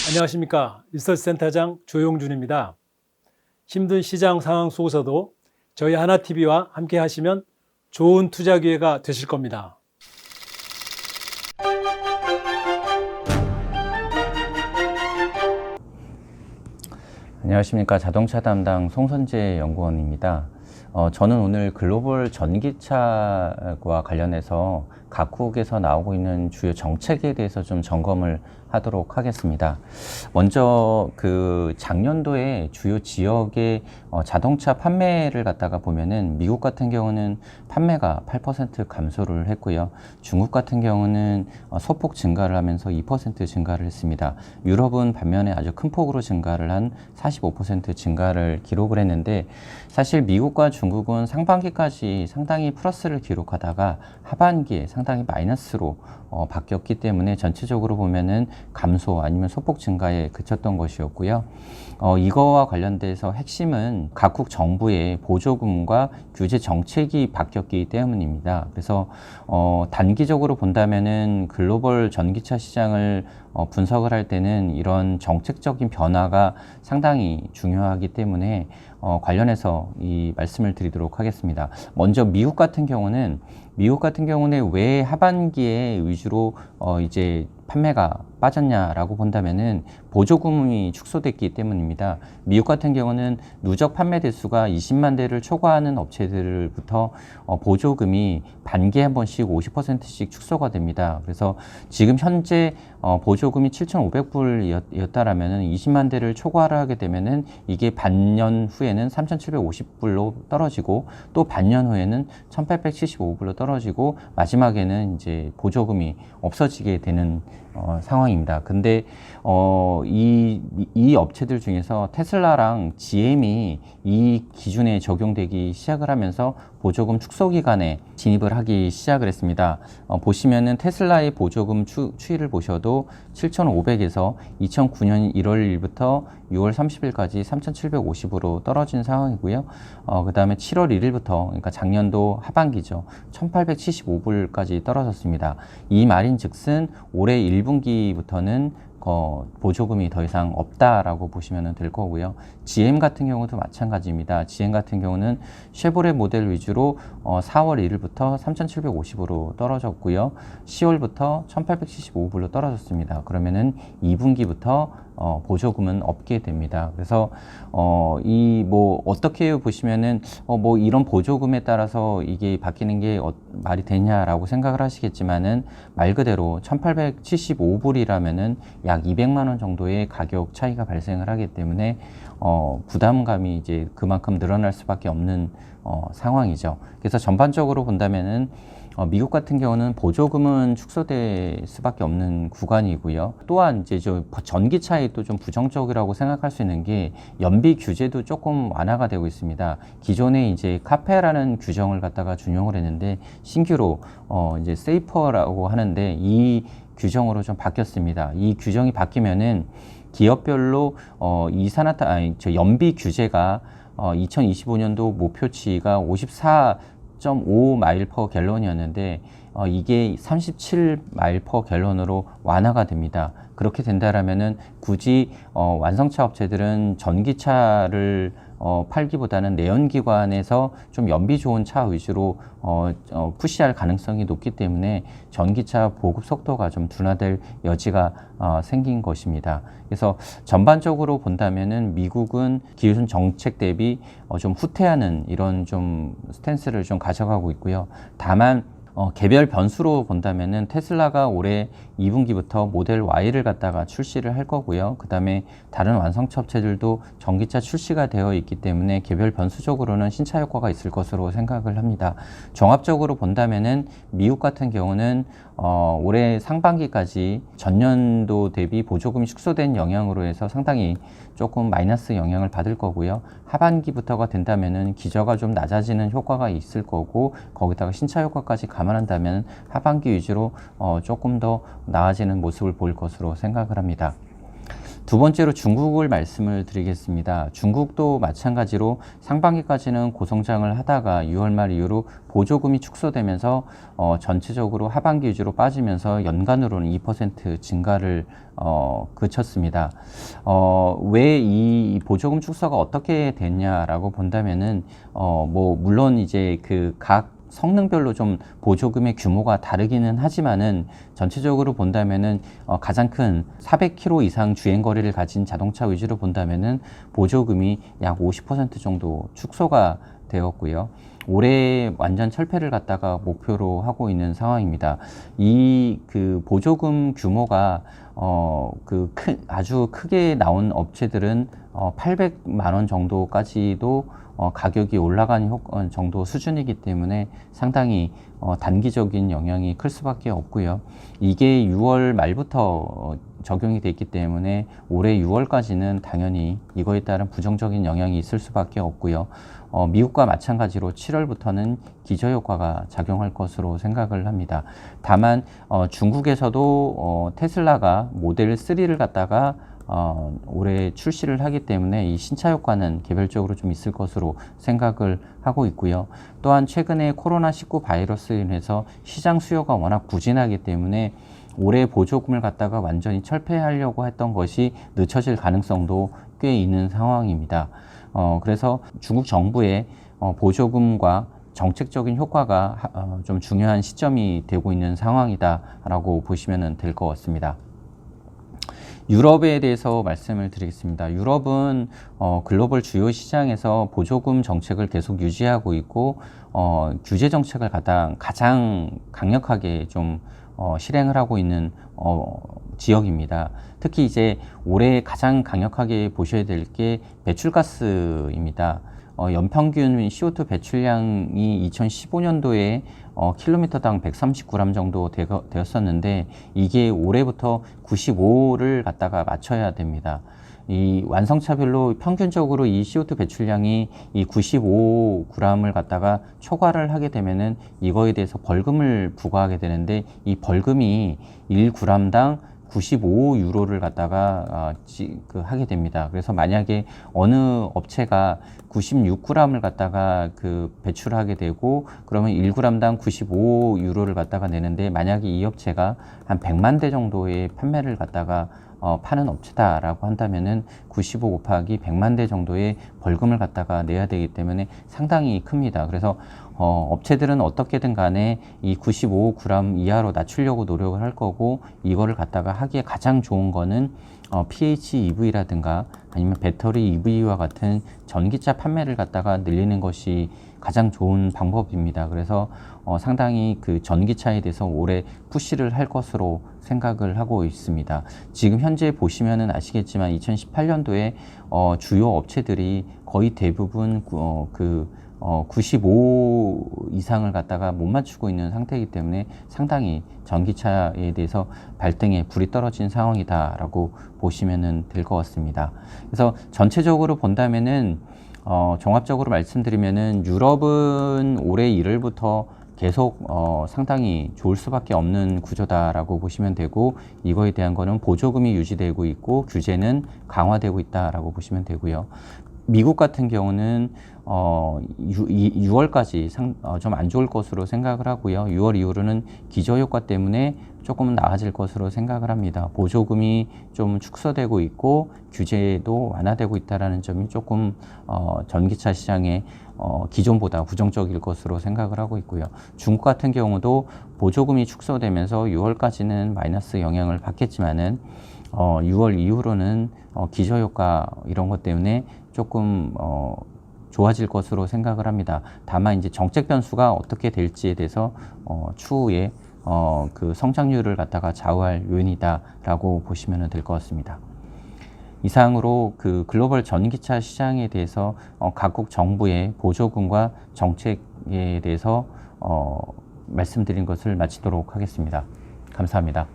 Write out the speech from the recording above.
안녕하십니까. 리서치센터장 조용준입니다. 힘든 시장 상황 속에서도 저희 하나TV와 함께 하시면 좋은 투자 기회가 되실 겁니다. 안녕하십니까. 자동차 담당 송선재 연구원입니다. 저는 오늘 글로벌 전기차와 관련해서 각국에서 나오고 있는 주요 정책에 대해서 좀 점검을 하도록 하겠습니다. 먼저 그 작년도에 주요 지역의 자동차 판매를 갖다가 보면은 미국 같은 경우는 판매가 8% 감소를 했고요. 중국 같은 경우는 소폭 증가를 하면서 2% 증가를 했습니다. 유럽은 반면에 아주 큰 폭으로 증가를 한 45% 증가를 기록을 했는데, 사실 미국과 중국은 상반기까지 상당히 플러스를 기록하다가 하반기에 상당히 마이너스로 바뀌었기 때문에 전체적으로 보면은 감소 아니면 소폭 증가에 그쳤던 것이었고요. 이거와 관련돼서 핵심은 각국 정부의 보조금과 규제 정책이 바뀌었기 때문입니다. 그래서 단기적으로 본다면은 글로벌 전기차 시장을 분석을 할 때는 이런 정책적인 변화가 상당히 중요하기 때문에 관련해서 이 말씀을 드리도록 하겠습니다. 먼저 미국 같은 경우는 왜 하반기에 위주로 이제 판매가 빠졌냐라고 본다면은 보조금이 축소됐기 때문입니다. 미국 같은 경우는 누적 판매 대수가 20만 대를 초과하는 업체들부터 보조금이 반기에 한 번씩 50%씩 축소가 됩니다. 그래서 지금 현재 보조금이 7,500불이었다라면은 20만 대를 초과를 하게 되면은 이게 반년 후에는 3,750불로 떨어지고, 또 반년 후에는 1,875불로 떨어지고, 마지막에는 이제 보조금이 없어지게 되는 상황입니다. 근데 이 업체들 중에서 테슬라랑 GM이 이 기준에 적용되기 시작을 하면서 보조금 축소 기간에 진입을 하기 시작을 했습니다. 보시면은 테슬라의 보조금 추이를 보셔도 7,500에서 2009년 1월 1일부터 6월 30일까지 3,750으로 떨어진 상황이고요. 그 다음에 7월 1일부터, 그러니까 작년도 하반기죠, 1,875불까지 떨어졌습니다. 이 말인 즉슨 올해 1분기부터는 보조금이 더 이상 없다라고 보시면 될 거고요. GM 같은 경우도 마찬가지입니다. GM 같은 경우는 쉐보레 모델 위주로 4월 1일부터 3,750으로 떨어졌고요. 10월부터 1,875불로 떨어졌습니다. 그러면은 2분기부터 보조금은 없게 됩니다. 그래서 어떻게 보시면은 이런 보조금에 따라서 이게 바뀌는 게 말이 되냐라고 생각을 하시겠지만은, 말 그대로 1,875불이라면은 약 200만 원 정도의 가격 차이가 발생을 하기 때문에 부담감이 이제 그만큼 늘어날 수밖에 없는 상황이죠. 그래서 전반적으로 본다면은 미국 같은 경우는 보조금은 축소될 수밖에 없는 구간이고요. 또한 이제 전기차에 또 좀 부정적이라고 생각할 수 있는 게 연비 규제도 조금 완화가 되고 있습니다. 기존에 이제 카페라는 규정을 갖다가 준용을 했는데, 신규로 이제 세이퍼라고 하는데 이 규정으로 좀 바뀌었습니다. 이 규정이 바뀌면은 기업별로 연비 규제가 2025년도 목표치가 54.5마일 퍼 갤런이었는데 이게 37마일 퍼 갤런으로 완화가 됩니다. 그렇게 된다라면은 굳이 완성차 업체들은 전기차를 팔기보다는 내연기관에서 좀 연비 좋은 차 위주로 푸시할 가능성이 높기 때문에 전기차 보급 속도가 좀 둔화될 여지가 생긴 것입니다. 그래서 전반적으로 본다면은 미국은 기존 정책 대비 좀 후퇴하는 이런 좀 스탠스를 좀 가져가고 있고요. 다만 개별 변수로 본다면은 테슬라가 올해 2분기부터 모델 Y를 갖다가 출시를 할 거고요. 그 다음에 다른 완성차 업체들도 전기차 출시가 되어 있기 때문에 개별 변수적으로는 신차 효과가 있을 것으로 생각을 합니다. 종합적으로 본다면은 미국 같은 경우는 올해 상반기까지 전년도 대비 보조금이 축소된 영향으로 해서 상당히 조금 마이너스 영향을 받을 거고요. 하반기부터가 된다면은 기저가 좀 낮아지는 효과가 있을 거고, 거기다가 신차 효과까지 감안한다면 하반기 위주로 조금 더 나아지는 모습을 보일 것으로 생각을 합니다. 두 번째로 중국을 말씀을 드리겠습니다. 중국도 마찬가지로 상반기까지는 고성장을 하다가 6월 말 이후로 보조금이 축소되면서 전체적으로 하반기 위주로 빠지면서 연간으로는 2% 증가를 그쳤습니다. 왜 이 보조금 축소가 어떻게 됐냐라고 본다면은 물론 이제 그 각 성능별로 좀 보조금의 규모가 다르기는 하지만은 전체적으로 본다면은 가장 큰 400km 이상 주행거리를 가진 자동차 위주로 본다면은 보조금이 약 50% 정도 축소가 되었고요. 올해 완전 철폐를 갖다가 목표로 하고 있는 상황입니다. 이 그 보조금 규모가 아주 크게 나온 업체들은 800만 원 정도까지도 가격이 올라간 정도 수준이기 때문에 상당히 단기적인 영향이 클 수밖에 없고요. 이게 6월 말부터 적용이 됐기 때문에 올해 6월까지는 당연히 이거에 따른 부정적인 영향이 있을 수밖에 없고요. 미국과 마찬가지로 7월부터는 기저효과가 작용할 것으로 생각을 합니다. 다만 중국에서도 테슬라가 모델 3를 갖다가 올해 출시를 하기 때문에 이 신차 효과는 개별적으로 좀 있을 것으로 생각을 하고 있고요. 또한 최근에 코로나19 바이러스로 인해서 시장 수요가 워낙 부진하기 때문에 올해 보조금을 갖다가 완전히 철폐하려고 했던 것이 늦춰질 가능성도 꽤 있는 상황입니다. 그래서 중국 정부의 보조금과 정책적인 효과가 좀 중요한 시점이 되고 있는 상황이다라고 보시면 될 것 같습니다. 유럽에 대해서 말씀을 드리겠습니다. 유럽은 글로벌 주요 시장에서 보조금 정책을 계속 유지하고 있고 규제 정책을 가장 강력하게 좀 실행을 하고 있는 지역입니다. 특히 이제 올해 가장 강력하게 보셔야 될 게 배출가스입니다. 연평균 CO2 배출량이 2015년도에 킬로미터당 139g 정도 되었었는데 이게 올해부터 95를 갖다가 맞춰야 됩니다. 이 완성차별로 평균적으로 이 CO2 배출량이 이 95g을 갖다가 초과를 하게 되면은 이거에 대해서 벌금을 부과하게 되는데 이 벌금이 1g당 95유로를 갖다가 하게 됩니다. 그래서 만약에 어느 업체가 96g을 갖다가 배출하게 되고 그러면 1g당 95유로를 갖다가 내는데 만약에 이 업체가 한 100만 대 정도의 판매를 갖다가 파는 업체다라고 한다면은 95 곱하기 100만 대 정도의 벌금을 갖다가 내야 되기 때문에 상당히 큽니다. 그래서 업체들은 어떻게든 간에 이 95g 이하로 낮추려고 노력을 할 거고 이거를 갖다가 하기에 가장 좋은 거는 PHEV라든가 아니면 배터리 EV와 같은 전기차 판매를 갖다가 늘리는 것이 가장 좋은 방법입니다. 그래서 상당히 그 전기차에 대해서 올해 푸시를 할 것으로 생각을 하고 있습니다. 지금 현재 보시면은 아시겠지만 2018년도에 주요 업체들이 거의 대부분 95 이상을 갖다가 못 맞추고 있는 상태이기 때문에 상당히 전기차에 대해서 발등에 불이 떨어진 상황이다라고 보시면 될 것 같습니다. 그래서 전체적으로 본다면은 종합적으로 말씀드리면은 유럽은 올해 1월부터 계속 상당히 좋을 수밖에 없는 구조다라고 보시면 되고 이거에 대한 거는 보조금이 유지되고 있고 규제는 강화되고 있다라고 보시면 되고요. 미국 같은 경우는 6월까지 좀 안 좋을 것으로 생각을 하고요. 6월 이후로는 기저효과 때문에 조금 나아질 것으로 생각을 합니다. 보조금이 좀 축소되고 있고 규제도 완화되고 있다는 점이 조금 전기차 시장에 기존보다 부정적일 것으로 생각을 하고 있고요. 중국 같은 경우도 보조금이 축소되면서 6월까지는 마이너스 영향을 받겠지만은 6월 이후로는 기저효과 이런 것 때문에 조금 좋아질 것으로 생각을 합니다. 다만 이제 정책 변수가 어떻게 될지에 대해서 추후에 그 성장률을 갖다가 좌우할 요인이다라고 보시면 될 것 같습니다. 이상으로 그 글로벌 전기차 시장에 대해서 각국 정부의 보조금과 정책에 대해서 말씀드린 것을 마치도록 하겠습니다. 감사합니다.